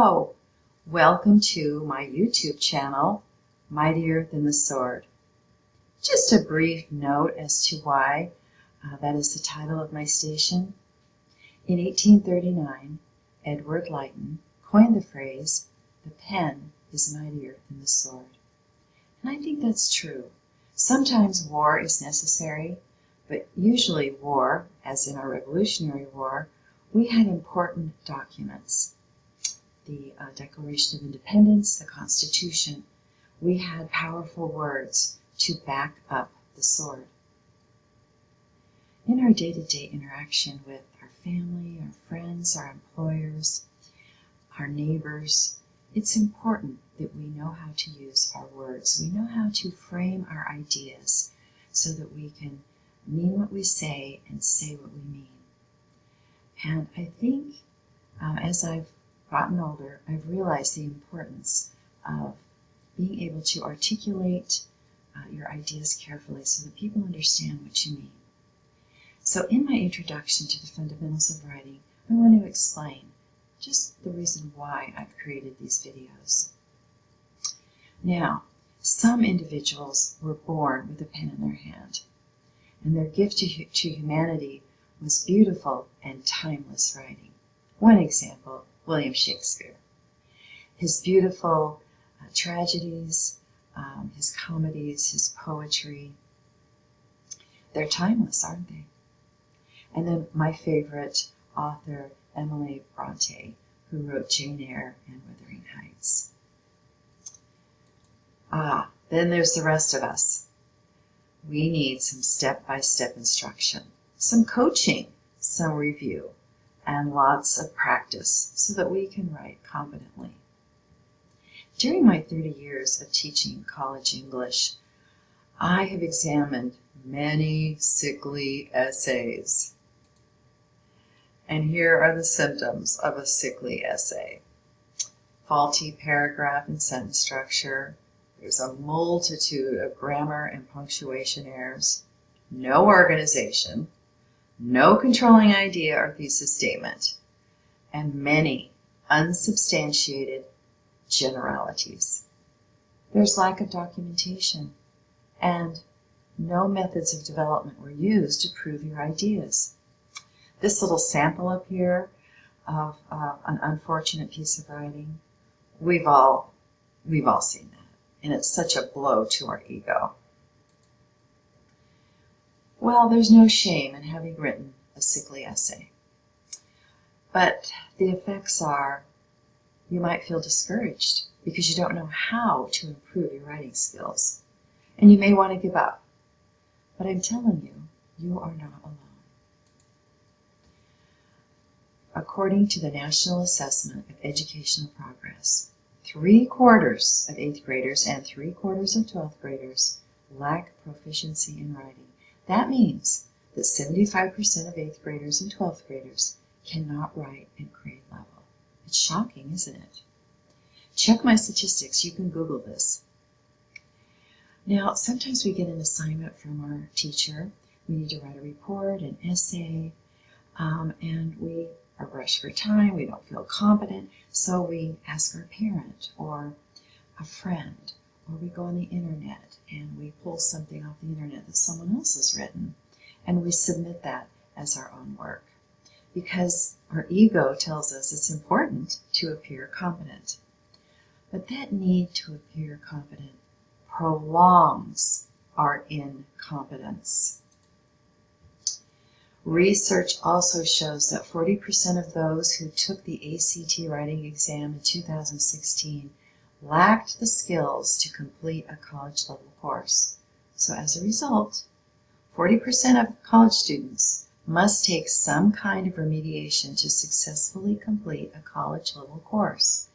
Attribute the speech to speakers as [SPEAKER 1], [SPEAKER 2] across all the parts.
[SPEAKER 1] Hello, welcome to my YouTube channel, Mightier Than the Sword. Just a brief note as to why that is the title of my station. In 1839, Edward Lytton coined the phrase, "The pen is mightier than the sword." And I think that's true. Sometimes war is necessary, but usually war, as in our Revolutionary War, we had important documents. The Declaration of Independence, the Constitution. We had powerful words to back up the sword. In our day-to-day interaction with our family, our friends, our employers, our neighbors, it's important that we know how to use our words. We know how to frame our ideas so that we can mean what we say and say what we mean. And I think as I've gotten older, I've realized the importance of being able to articulate your ideas carefully so that people understand what you mean. So in my introduction to the fundamentals of writing, I want to explain just the reason why I've created these videos. Now, some individuals were born with a pen in their hand, and their gift to humanity was beautiful and timeless writing. One example, William Shakespeare. His beautiful tragedies, his comedies, his poetry, they're timeless, aren't they? And then my favorite author, Emily Bronte, who wrote Jane Eyre and Wuthering Heights. Then there's the rest of us. We need some step-by-step instruction, some coaching, some review, and lots of practice so that we can write competently. During my 30 years of teaching college English, I have examined many sickly essays. And here are the symptoms of a sickly essay. Faulty paragraph and sentence structure. There's a multitude of grammar and punctuation errors. No organization. No controlling idea or thesis statement, and many unsubstantiated generalities. There's lack of documentation, and no methods of development were used to prove your ideas. This little sample up here of an unfortunate piece of writing, we've all seen that, and it's such a blow to our ego. Well, there's no shame in having written a sickly essay. But the effects are, you might feel discouraged because you don't know how to improve your writing skills. And you may want to give up. But I'm telling you, you are not alone. According to the National Assessment of Educational Progress, 3/4 of 8th graders and 3/4 of 12th graders lack proficiency in writing. That means that 75% of 8th graders and 12th graders cannot write at grade level. It's shocking, isn't it? Check my statistics. You can Google this. Now, sometimes we get an assignment from our teacher. We need to write a report, an essay, and we are rushed for time. We don't feel competent, so we ask our parent or a friend, or we go on the internet and we pull something off the internet that someone else has written, and we submit that as our own work. Because our ego tells us it's important to appear competent. But that need to appear competent prolongs our incompetence. Research also shows that 40% of those who took the ACT writing exam in 2016 lacked the skills to complete a college-level course. So as a result, 40% of college students must take some kind of remediation to successfully complete a college-level course.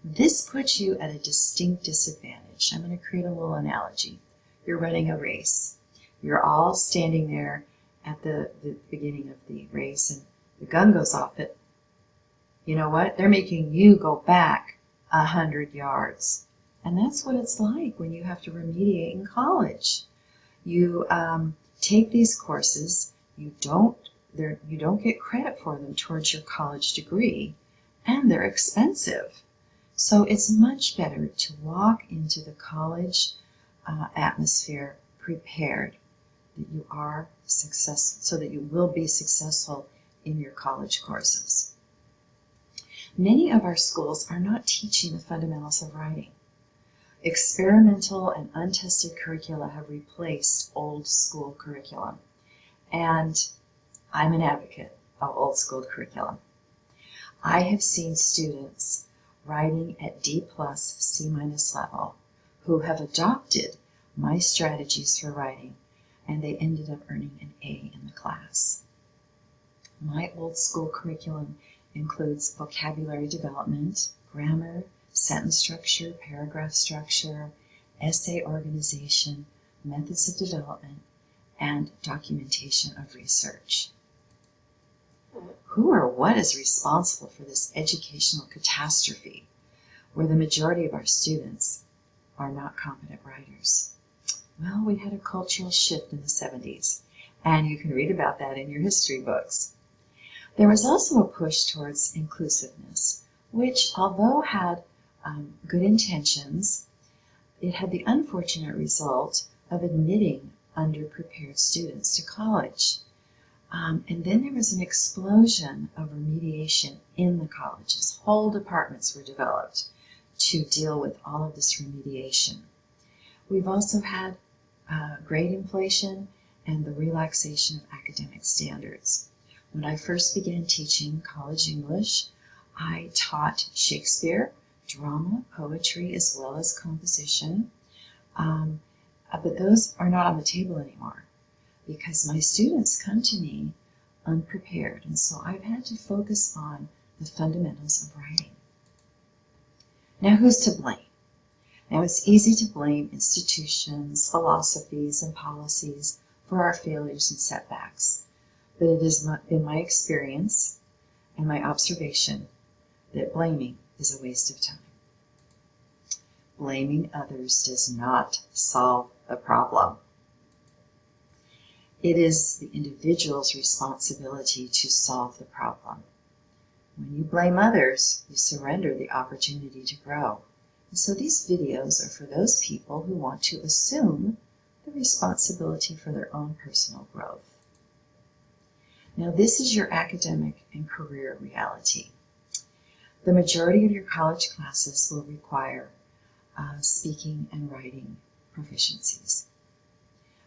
[SPEAKER 1] This puts you at a distinct disadvantage. I'm going to create a little analogy. You're running a race. You're all standing there at the beginning of the race, and the gun goes off. But you know what? They're making you go back 100 yards. And that's what it's like when you have to remediate in college. You take these courses, you don't get credit for them towards your college degree, and they're expensive. So it's much better to walk into the college atmosphere prepared that you are successful, so that you will be successful in your college courses. Many of our schools are not teaching the fundamentals of writing. Experimental and untested curricula have replaced old school curriculum. And I'm an advocate of old school curriculum. I have seen students writing at D+, C- level who have adopted my strategies for writing, and they ended up earning an A in the class. My old school curriculum includes vocabulary development, grammar, sentence structure, paragraph structure, essay organization, methods of development, and documentation of research. Who or what is responsible for this educational catastrophe where the majority of our students are not competent writers? Well, we had a cultural shift in the 70s, and you can read about that in your history books. There was also a push towards inclusiveness, which, although had good intentions, it had the unfortunate result of admitting underprepared students to college. And then there was an explosion of remediation in the colleges. Whole departments were developed to deal with all of this remediation. We've also had grade inflation and the relaxation of academic standards. When I first began teaching college English, I taught Shakespeare, drama, poetry, as well as composition. But those are not on the table anymore because my students come to me unprepared, and so I've had to focus on the fundamentals of writing. Now, who's to blame? Now, it's easy to blame institutions, philosophies, and policies for our failures and setbacks, but it has been my experience and my observation that blaming is a waste of time. Blaming others does not solve the problem. It is the individual's responsibility to solve the problem. When you blame others, you surrender the opportunity to grow. And so these videos are for those people who want to assume the responsibility for their own personal growth. Now, this is your academic and career reality. The majority of your college classes will require speaking and writing proficiencies.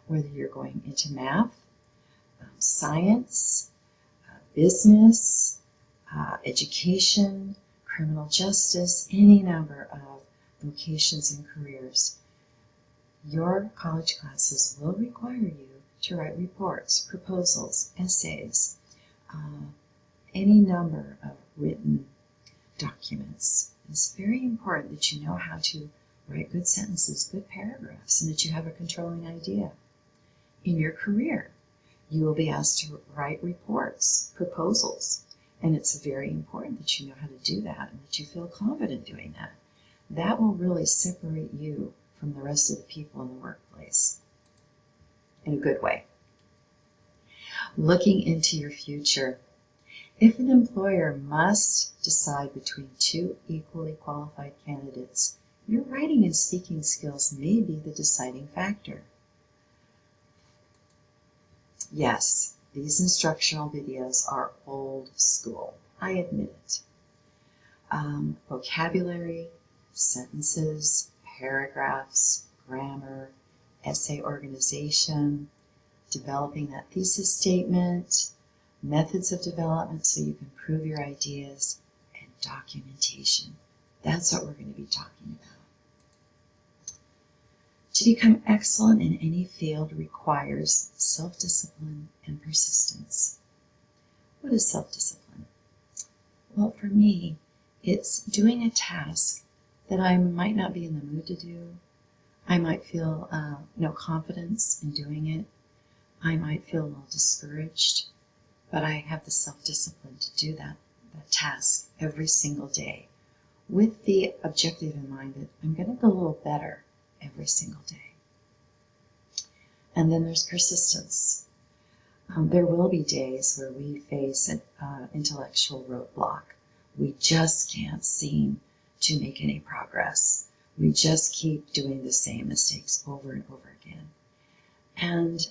[SPEAKER 1] Whether you're going into math, science, business, education, criminal justice, any number of vocations and careers, your college classes will require you to write reports, proposals, essays, any number of written documents. It's very important that you know how to write good sentences, good paragraphs, and that you have a controlling idea. In your career, you will be asked to write reports, proposals, and it's very important that you know how to do that and that you feel confident doing that. That will really separate you from the rest of the people in the workplace in a good way. Looking into your future. If an employer must decide between two equally qualified candidates, your writing and speaking skills may be the deciding factor. Yes, these instructional videos are old school. I admit it. Vocabulary, sentences, paragraphs, grammar, essay organization, developing that thesis statement, methods of development so you can prove your ideas, and documentation. That's what we're going to be talking about. To become excellent in any field requires self-discipline and persistence. What is self-discipline? Well, for me, it's doing a task that I might not be in the mood to do. I might feel no confidence in doing it. I might feel a little discouraged, but I have the self-discipline to do that task every single day with the objective in mind that I'm going to get a little better every single day. And then there's persistence. There will be days where we face an intellectual roadblock. We just can't seem to make any progress. We just keep doing the same mistakes over and over again. And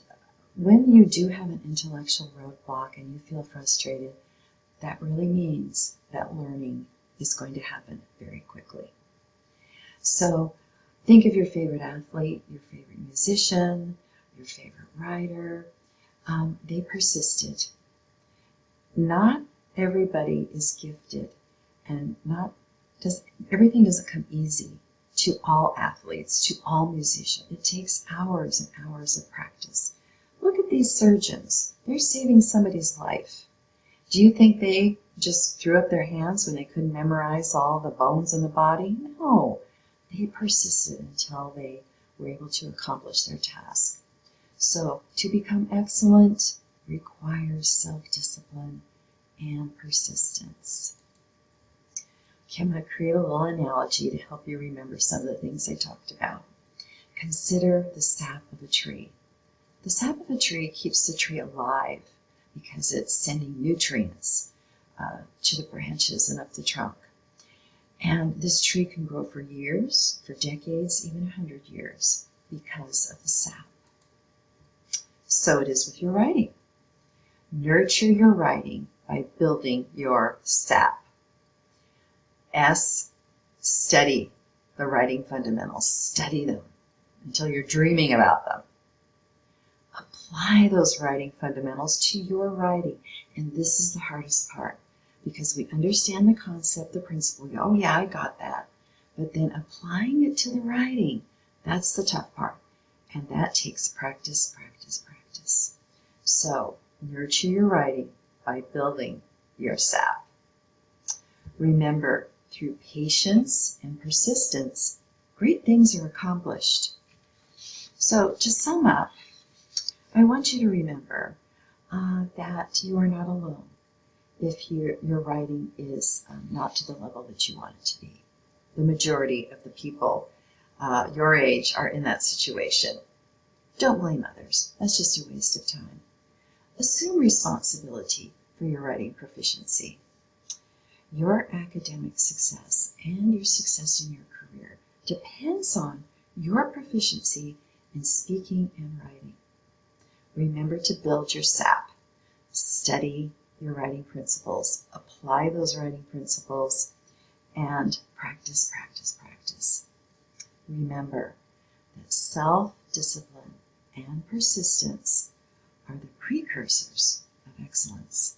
[SPEAKER 1] when you do have an intellectual roadblock and you feel frustrated, that really means that learning is going to happen very quickly. So think of your favorite athlete, your favorite musician, your favorite writer. They persisted. Not everybody is gifted, and everything doesn't come easy to all athletes, to all musicians. It takes hours and hours of practice. Look at these surgeons. They're saving somebody's life. Do you think they just threw up their hands when they couldn't memorize all the bones in the body? No. They persisted until they were able to accomplish their task. So, to become excellent requires self-discipline and persistence. Okay, I'm going to create a little analogy to help you remember some of the things I talked about. Consider the sap of a tree. The sap of a tree keeps the tree alive because it's sending nutrients to the branches and up the trunk. And this tree can grow for years, for decades, even 100 years because of the sap. So it is with your writing. Nurture your writing by building your sap. S, study the writing fundamentals. Study them until you're dreaming about them. Apply those writing fundamentals to your writing. And this is the hardest part because we understand the concept, the principle. We go, oh yeah, I got that. But then applying it to the writing, that's the tough part. And that takes practice, practice, practice. So nurture your writing by building your sap. Remember, through patience and persistence, great things are accomplished. So to sum up, I want you to remember that you are not alone if your writing is not to the level that you want it to be. The majority of the people your age are in that situation. Don't blame others. That's just a waste of time. Assume responsibility for your writing proficiency. Your academic success and your success in your career depends on your proficiency in speaking and writing. Remember to build your SAP. Study your writing principles. Apply those writing principles and practice, practice, practice. Remember that self-discipline and persistence are the precursors of excellence.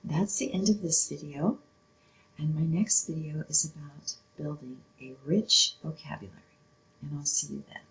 [SPEAKER 1] That's the end of this video, and my next video is about building a rich vocabulary, and I'll see you then.